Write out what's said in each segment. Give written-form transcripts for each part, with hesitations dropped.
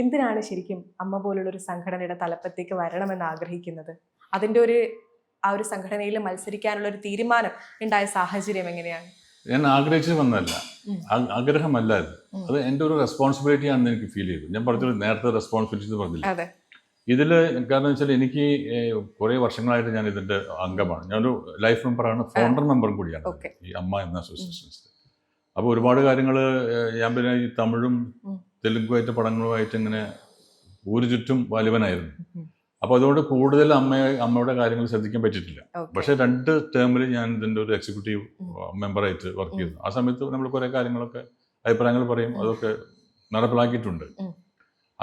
എന്തിനാണ് ശരിക്കും അമ്മ പോലുള്ള ഒരു സംഘടനയുടെ തലപ്പത്തേക്ക് വരണമെന്ന് ആഗ്രഹിക്കുന്നത്? അതിന്റെ ഒരു ആ ഒരു സംഘടനയിൽ മത്സരിക്കാനുള്ള ഒരു തീരുമാനം ഉണ്ടായ സാഹചര്യം എങ്ങനെയാണ്? ഞാൻ ആഗ്രഹിച്ചു വന്നതല്ല, ആഗ്രഹമല്ല അത് എൻ്റെ ഒരു റെസ്പോൺസിബിലിറ്റി ആണെന്ന് എനിക്ക് ഫീൽ ചെയ്തു. ഞാൻ പറഞ്ഞൊരു നേരത്തെ റെസ്പോൺസിബിലിറ്റി എന്ന് പറഞ്ഞില്ല. ഇതിൽ കാരണം വെച്ചാൽ എനിക്ക് കുറേ വർഷങ്ങളായിട്ട് ഞാൻ ഇതിൻ്റെ അംഗമാണ്. ഞാനൊരു ലൈഫ് മെമ്പറാണ്, ഫൗണ്ടർ മെമ്പറും കൂടിയാണ് ഈ അമ്മ എന്ന അസോസിയേഷൻസ്. അപ്പോൾ ഒരുപാട് കാര്യങ്ങൾ ഞാൻ പിന്നെ ഈ തമിഴും തെലുങ്കുമായിട്ട് പടങ്ങളുമായിട്ട് ഇങ്ങനെ ഊരു ചുറ്റും വലിവനായിരുന്നു. അപ്പോൾ അതുകൊണ്ട് കൂടുതൽ അമ്മയുടെ കാര്യങ്ങൾ ശ്രദ്ധിക്കാൻ പറ്റിയിട്ടില്ല. പക്ഷേ 2 ടേമിൽ ഞാൻ ഇതിൻ്റെ ഒരു എക്സിക്യൂട്ടീവ് മെമ്പറായിട്ട് വർക്ക് ചെയ്തു. ആ സമയത്ത് നമ്മൾ കുറേ കാര്യങ്ങളൊക്കെ അഭിപ്രായങ്ങൾ പറയും, അതൊക്കെ നടപ്പിലാക്കിയിട്ടുണ്ട്.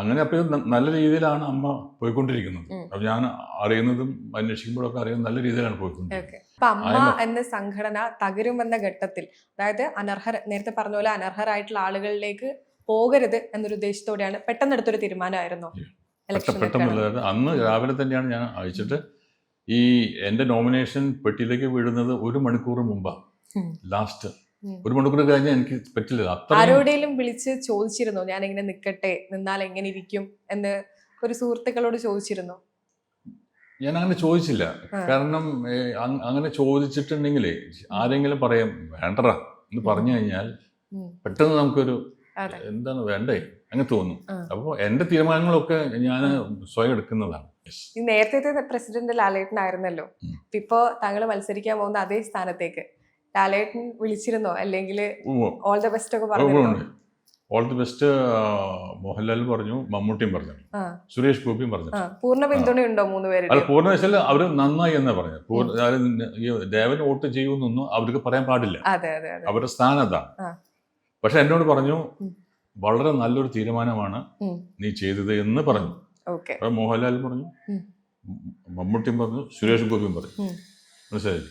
അങ്ങനെ അപ്പോൾ നല്ല രീതിയിലാണ് അമ്മ പോയിക്കൊണ്ടിരിക്കുന്നത്. അപ്പോൾ ഞാൻ അറിയുന്നതും അന്വേഷിക്കുമ്പോഴൊക്കെ അറിയുന്നത് നല്ല രീതിയിലാണ് പോയിക്കൊണ്ടിരിക്കുന്നത്. അമ്മ എന്ന സംഘടന തകരുമെന്ന ഘട്ടത്തിൽ, അതായത് നേരത്തെ പറഞ്ഞ പോലെ അനർഹരായിട്ടുള്ള ആളുകളിലേക്ക് പോകരുത് എന്നൊരു ഉദ്ദേശത്തോടെയാണ് പെട്ടെന്നെടുത്തൊരു തീരുമാനമായിരുന്നു. പെട്ടെന്നുള്ളത് അന്ന് രാവിലെ തന്നെയാണ് ഞാൻ അയച്ചിട്ട് ഈ എൻ്റെ നോമിനേഷൻ പെട്ടിയിലേക്ക് വീഴുന്നത് 1 മണിക്കൂർ മുമ്പാണ്. ലാസ്റ്റ് 1 മണിക്കൂർ കഴിഞ്ഞാൽ എനിക്ക് പറ്റില്ല. ആരോടെങ്കിലും വിളിച്ച് ചോദിച്ചിരുന്നോ ഞാൻ എങ്ങനെ നിൽക്കട്ടെ, നിന്നാൽ എങ്ങനെ ഇരിക്കും എന്ന് ഒരു സുഹൃത്തുക്കളോട് ചോദിച്ചിരുന്നോ? ഞാൻ അങ്ങനെ ചോദിച്ചില്ല. കാരണം അങ്ങനെ ചോദിച്ചിട്ടുണ്ടെങ്കിൽ ആരെങ്കിലും പറയാം വേണ്ടടാ എന്ന് പറഞ്ഞു കഴിഞ്ഞാൽ പെട്ടെന്ന് നമുക്കൊരു എന്താണ് വേണ്ടേ അങ്ങനെ തോന്നും. അപ്പോൾ എൻ്റെ തീരുമാനങ്ങളൊക്കെ ഞാൻ സ്വയം എടുക്കുന്നതാണ്. നേരത്തെ പ്രസിഡന്റ് ലാലേട്ടനായിരുന്നല്ലോ, ഇപ്പോ താങ്കൾ മത്സരിക്കാൻ പോകുന്ന അതേ സ്ഥാനത്തേക്ക് ലാലേട്ടൻ വിളിച്ചിരുന്നോ? അല്ലെങ്കിൽ ഓൾ ദ ബെസ്റ്റ് ഒക്കെ പറഞ്ഞു? ഓൾ ദി ബെസ്റ്റ് മോഹൻലാൽ പറഞ്ഞു, മമ്മൂട്ടിയും പറഞ്ഞു, സുരേഷ് ഗോപിയും പറഞ്ഞു. പൂർണ്ണ പിന്തുണയുണ്ടോ 3 പേര്? അത് പൂർണ്ണ വെച്ചാൽ അവര് നന്നായി എന്നാ പറഞ്ഞത്. ദേവൻ വോട്ട് ചെയ്യുമെന്നൊന്നും അവർക്ക് പറയാൻ പാടില്ല, അവരുടെ സ്ഥാനം അതാണ്. പക്ഷെ എന്നോട് പറഞ്ഞു വളരെ നല്ലൊരു തീരുമാനമാണ് നീ ചെയ്തത് എന്ന് പറഞ്ഞു. മോഹൻലാൽ പറഞ്ഞു, മമ്മൂട്ടിയും പറഞ്ഞു, സുരേഷ് ഗോപിയും പറഞ്ഞു. മനസ്സിലായില്ലേ?